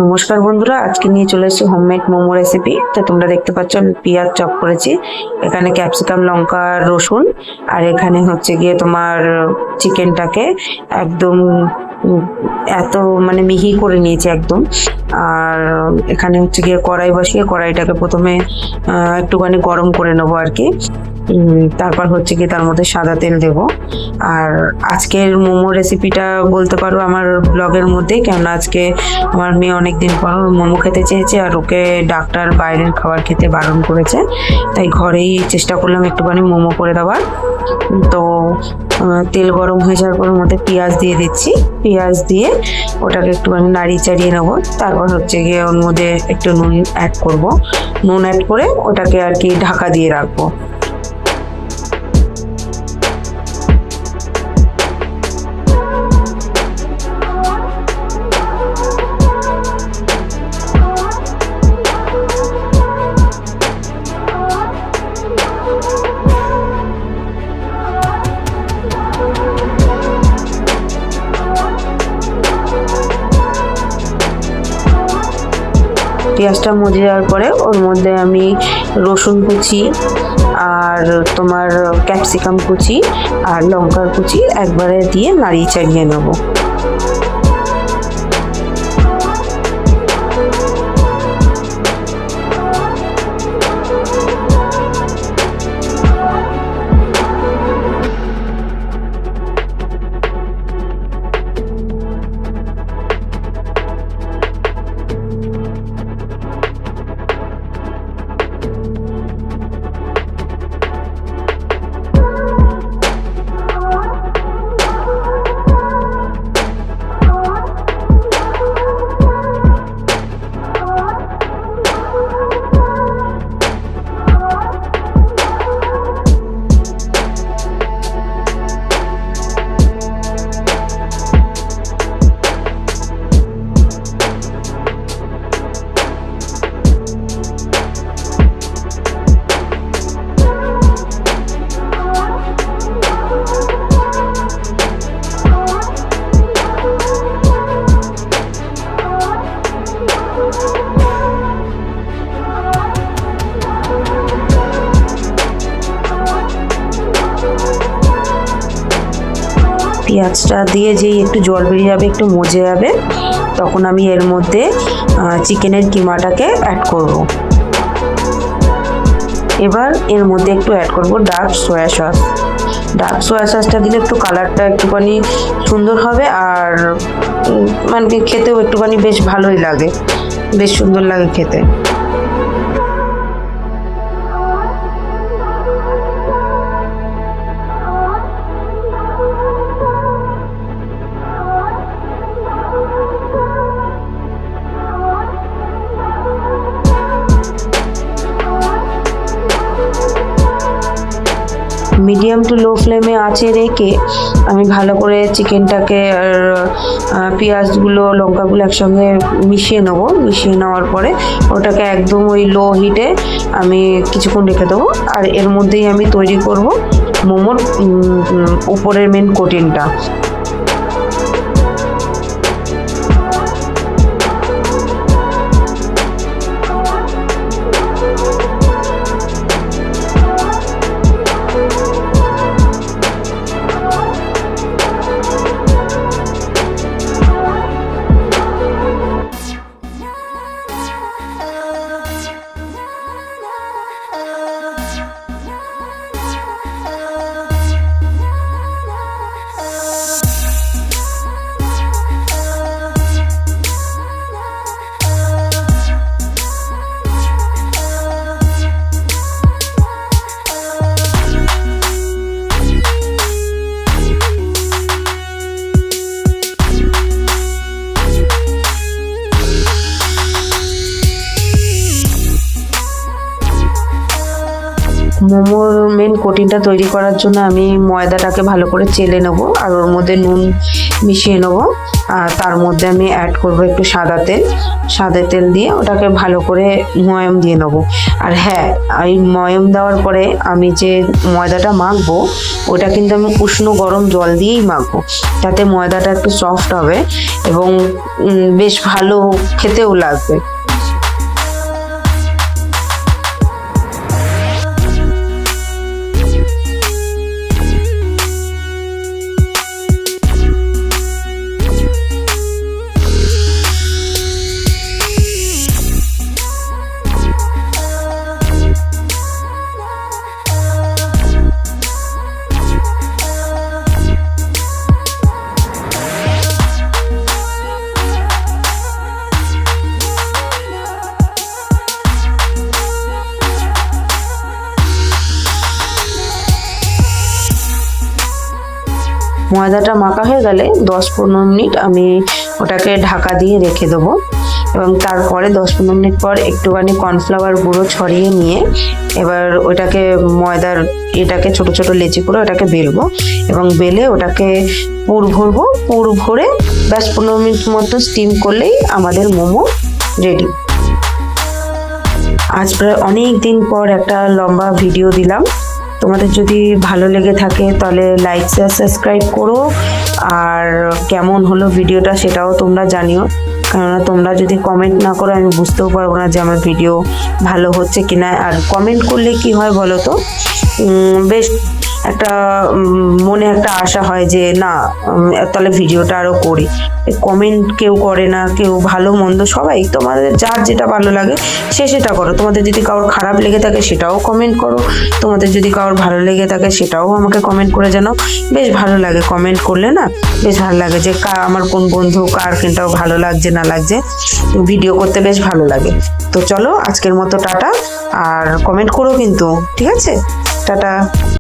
নমস্কার বন্ধুরা, আজকে নিয়ে চলে এসেছি হোমমেড মোমো রেসিপি। তো তোমরা দেখতে পাচ্ছ আমি পেঁয়াজ চপ করেছি, এখানে ক্যাপসিকাম, লঙ্কা, রসুন, আর এখানে হচ্ছে গিয়ে তোমার চিকেনটাকে একদম এত মিহি করে নিয়েছি একদম। আর এখানে হচ্ছে গিয়ে কড়াই বসিয়ে কড়াইটাকে প্রথমে একটুখানি গরম করে নেবো আর কি। তারপর হচ্ছে গিয়ে তার মধ্যে সাদা তেল দেব। আর আজকের মোমো রেসিপিটা বলতে পারো আমার ব্লগের মধ্যেই, কেননা আজকে আমার মেয়ে অনেকদিন পর মোমো খেতে চেয়েছে, আর ওকে ডাক্তার বাইরের খাবার খেতে বারণ করেছে, তাই ঘরেই চেষ্টা করলাম একটুখানি মোমো করে দেওয়ার। তো তেল গরম হয়ে যাওয়ার পর মধ্যে পেঁয়াজ দিয়ে দিচ্ছি। পেঁয়াজ দিয়ে ওটাকে একটুখানি নাড়িয়ে চাড়িয়ে নেবো। তারপর হচ্ছে গিয়ে ওর মধ্যে একটু নুন অ্যাড করব। নুন অ্যাড করে ওটাকে আর কি ঢাকা দিয়ে রাখবো। পেঁয়াজটা মজে যাওয়ার পরে ওর মধ্যে আমি রসুন কুচি আর তোমার ক্যাপসিকাম কুচি আর লঙ্কার কুচি একবারে দিয়ে নাড়িয়ে চাড়িয়ে নেবো। পেঁয়াজটা দিয়ে যেই একটু জল বেরিয়ে যাবে, একটু মজে যাবে, তখন আমি এর মধ্যে চিকেনের কিমাটাকে অ্যাড করব। এবার এর মধ্যে একটু অ্যাড করব dark soya sauce. Dark soya সসটা দিলে একটু কালারটা একটুখানি সুন্দর হবে, আর খেতেও একটুখানি বেশ ভালোই লাগে, বেশ সুন্দর লাগে খেতে। মিডিয়াম টু লো ফ্লেমে আঁচে রেখে আমি ভালো করে চিকেনটাকে আর পেঁয়াজগুলো, লঙ্কাগুলো একসঙ্গে মিশিয়ে নেবো। মিশিয়ে নেওয়ার পরে ওটাকে একদম ওই লো হিটে আমি কিছুক্ষণ রেখে দেবো। আর এর মধ্যেই আমি তৈরি করব মোমোর উপরের মেন কোটিংটা। মোমোর মেন কোটিংটা তৈরি করার জন্য আমি ময়দাটাকে ভালো করে চেলে নেব, আর ওর মধ্যে নুন মিশিয়ে নেবো। আর তার মধ্যে আমি অ্যাড করবো একটু সাদা তেল দিয়ে ওটাকে ভালো করে ময়াম দিয়ে নেবো। আর হ্যাঁ, এই ময়াম দেওয়ার পরে আমি যে ময়দাটা মাখবো ওটা কিন্তু আমি উষ্ণ গরম জল দিয়েই মাখবো, তাতে ময়দাটা একটু সফট হবে এবং বেশ ভালো খেতেও লাগবে। ময়দাটা মাখা হয়ে গেলে 10-15 মিনিট আমি ওটাকে ঢাকা দিয়ে রেখে দেবো এবং তারপরে 10-15 মিনিট পর একটুখানি কর্নফ্লাওয়ার গুঁড়ো ছড়িয়ে নিয়ে এবার ওটাকে ময়দার এটাকে ছোট ছোট লেচি করে ওটাকে বেলবো এবং বেলে ওটাকে পুর ভরবো। পুর ভরে ব্যাস 15 মিনিট মতো স্টিম করলেই আমাদের মোমো রেডি। আজ প্রায় অনেক দিন পর একটা লম্বা ভিডিও দিলাম। তোমাদের যদি ভালো লেগে থাকে তাহলে লাইক শেয়ার সাবস্ক্রাইব করো, আর কেমন হলো ভিডিওটা সেটাও তোমরা জানিও, কেননা তোমরা যদি কমেন্ট না করো আমি বুঝতেও পারবো না যে আমার ভিডিও ভালো হচ্ছে কিনা। আর কমেন্ট করলে কি হয় বলো তো, বেশ একটা মনে একটা আশা হয় যে না তাহলে ভিডিওটা আরও করি। কমেন্ট কেউ করে না, কেউ ভালো মন্দ সবাই, তোমাদের যার যেটা ভালো লাগে সেটা করো। তোমাদের যদি কারোর খারাপ লেগে থাকে সেটাও কমেন্ট করো, তোমাদের যদি কারোর ভালো লেগে থাকে সেটাও আমাকে কমেন্ট করে জানাও। বেশ ভালো লাগে কমেন্ট করলে, না বেশ ভালো লাগে যে আমার কোন বন্ধু কার কোনটাও ভালো লাগছে না লাগছে, ভিডিও করতে বেশ ভালো লাগে। তো চলো আজকের মতো টাটা, আর কমেন্ট করো কিন্তু, ঠিক আছে? টাটা।